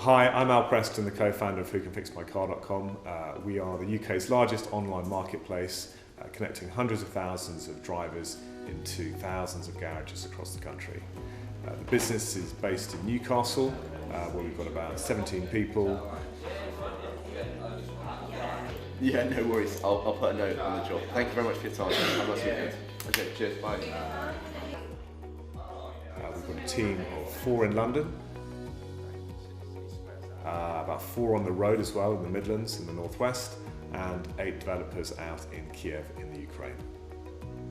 Hi, I'm Al Preston, the co-founder of WhoCanFixMyCar.com. We are the UK's largest online marketplace, connecting hundreds of thousands of drivers into thousands of garages across the country. The business is based in Newcastle, where we've got about 17 people. Yeah, no worries. I'll put a note on the job. Thank you very much for your time. Have a nice weekend. Okay, cheers, bye. We've got a team of 4 in London, about 4 on the road as well in the Midlands and the Northwest, and 8 developers out in Kiev in the Ukraine.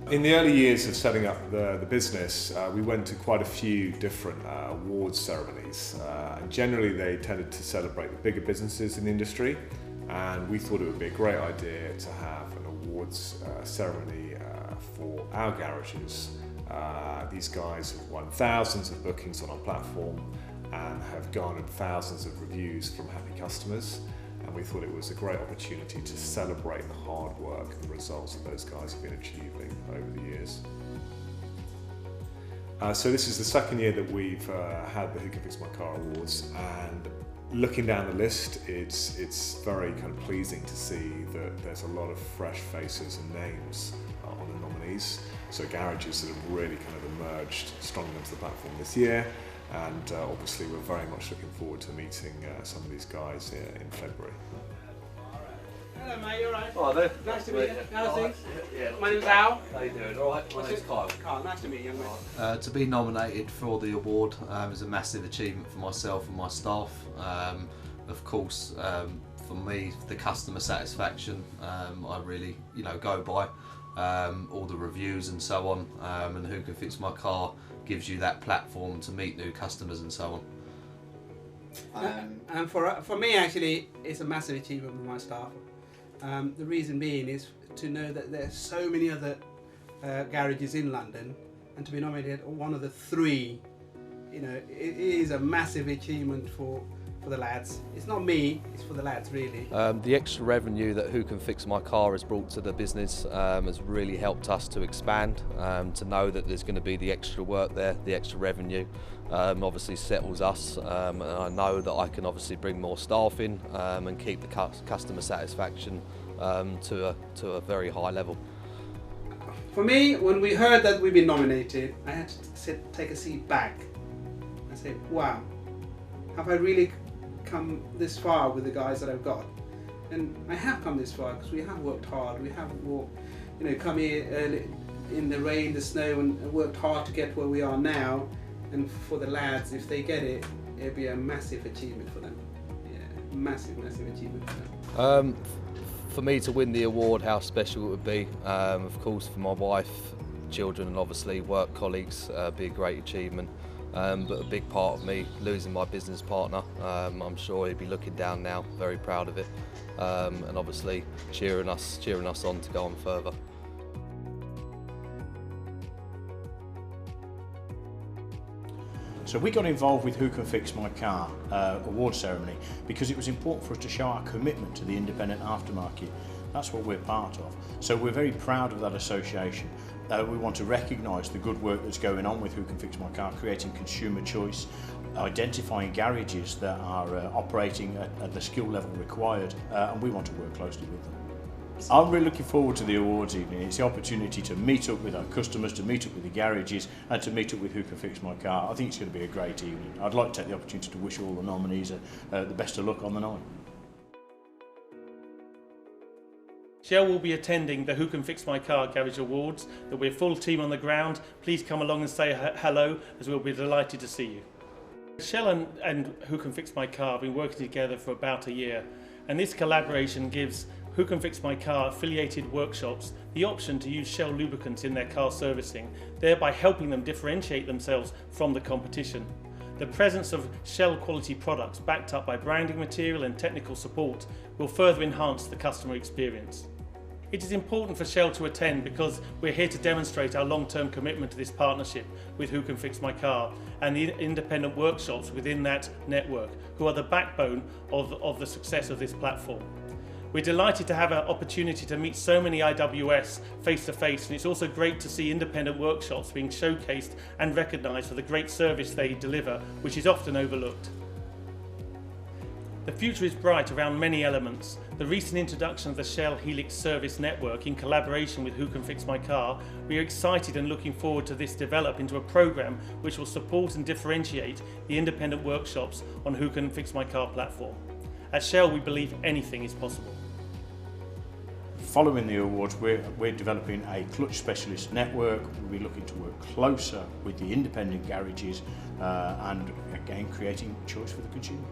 In the early years of setting up the business, we went to quite a few different awards ceremonies, and generally they tended to celebrate the bigger businesses in the industry, and we thought it would be a great idea to have an awards ceremony for our garages. These guys have won thousands of bookings on our platform and have garnered thousands of reviews from happy customers, and we thought it was a great opportunity to celebrate the hard work and the results that those guys have been achieving over the years. So this is the second year that we've had the Who Can Fix My Car Awards, and looking down the list, it's very kind of pleasing to see that there's a lot of fresh faces and names on the nominees. So garages that have really kind of emerged strongly onto the platform this year, and obviously we're very much looking forward to meeting some of these guys in February. Hello mate, you alright? Hi there. Nice to meet you. How's things? Yeah. My name's Al. How you doing? Alright, my name's Kyle. Carl, nice to meet you, young man. To be nominated for the award is a massive achievement for myself and my staff. Of course, for me, the customer satisfaction I really go by. All the reviews and so on, and Who Can Fix My Car gives you that platform to meet new customers and so on. And for me actually, it's a massive achievement with my staff. The reason being is to know that there's so many other garages in London, and to be nominated one of the 3, it is a massive achievement for the lads. It's not me, it's for the lads really. The extra revenue that Who Can Fix My Car has brought to the business has really helped us to expand, to know that there's going to be the extra work there, the extra revenue obviously settles us, and I know that I can obviously bring more staff in and keep the customer satisfaction to a very high level. For me, when we heard that we've been nominated, I had to take a seat back and say, wow, have I really come this far with the guys that I've got? And I have come this far because we have worked hard. We have come here early in the rain, the snow, and worked hard to get where we are now. And for the lads, if they get it, it'll be a massive achievement for them. Yeah, massive achievement for them. For me to win the award, how special it would be. Of course, for my wife, children, and obviously work colleagues, be a great achievement. But a big part of me, losing my business partner, I'm sure he'd be looking down now, very proud of it, and obviously cheering us on to go on further. So we got involved with Who Can Fix My Car award ceremony because it was important for us to show our commitment to the independent aftermarket. That's what we're part of. So we're very proud of that association. We want to recognise the good work that's going on with Who Can Fix My Car, creating consumer choice, identifying garages that are operating at the skill level required, and we want to work closely with them. I'm really looking forward to the awards evening. It's the opportunity to meet up with our customers, to meet up with the garages, and to meet up with Who Can Fix My Car. I think it's going to be a great evening. I'd like to take the opportunity to wish all the nominees the best of luck on the night. Shell will be attending the Who Can Fix My Car Garage Awards. There'll be a full team on the ground. Please come along and say hello, as we'll be delighted to see you. Shell and Who Can Fix My Car have been working together for about a year, and this collaboration gives Who Can Fix My Car affiliated workshops the option to use Shell lubricants in their car servicing, thereby helping them differentiate themselves from the competition. The presence of Shell quality products backed up by branding material and technical support will further enhance the customer experience. It is important for Shell to attend because we're here to demonstrate our long-term commitment to this partnership with Who Can Fix My Car and the independent workshops within that network, who are the backbone of the success of this platform. We're delighted to have an opportunity to meet so many IWS face to face, and it's also great to see independent workshops being showcased and recognised for the great service they deliver, which is often overlooked. The future is bright around many elements. The recent introduction of the Shell Helix service network in collaboration with Who Can Fix My Car, we are excited and looking forward to this develop into a programme which will support and differentiate the independent workshops on Who Can Fix My Car platform. At Shell we believe anything is possible. Following the awards, we're developing a clutch specialist network. We'll be looking to work closer with the independent garages and again creating choice for the consumer.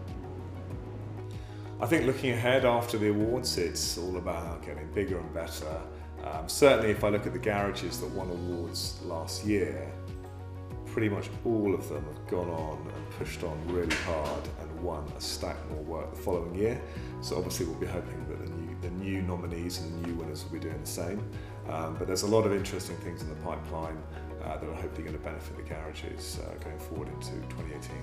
I think looking ahead after the awards, it's all about getting bigger and better. Certainly if I look at the garages that won awards last year, pretty much all of them have gone on and pushed on really hard and won a stack more work the following year. So obviously we'll be hoping that the new nominees and the new winners will be doing the same. But there's a lot of interesting things in the pipeline that are hopefully going to benefit the garages going forward into 2018.